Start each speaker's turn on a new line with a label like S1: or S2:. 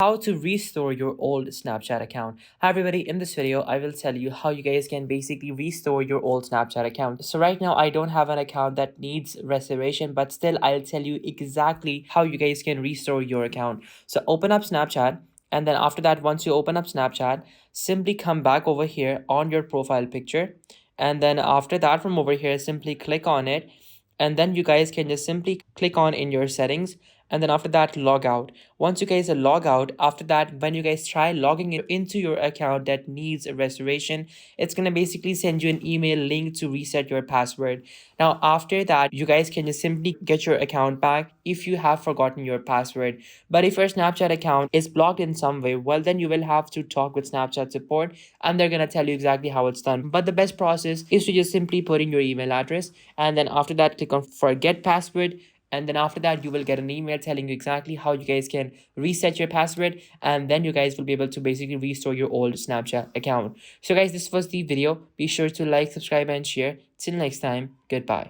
S1: How to restore your old Snapchat account. Hi everybody, in this video I will tell you how you guys can basically restore your old Snapchat account. So right now I don't have an account that needs restoration, but still I'll tell you exactly how you guys can restore your account. So open up Snapchat, and then after that, once you open up Snapchat, simply come back over here on your profile picture, and then after that, from over here, simply click on it, and then you guys can just simply click on in your settings, and then after that, log out. Once you guys log out, after that, when you guys try logging into your account that needs a restoration, it's gonna basically send you an email link to reset your password. Now after that, you guys can just simply get your account back if you have forgotten your password. But if your Snapchat account is blocked in some way, well, then you will have to talk with Snapchat support, and they're gonna tell you exactly how it's done. But the best process is to just simply put in your email address, and then after that, click on forget password, and then after that you will get an email telling you exactly how you guys can reset your password, and then you guys will be able to basically restore your old Snapchat account. So guys, this was the video. Be sure to like, subscribe, and share. Till next time, goodbye.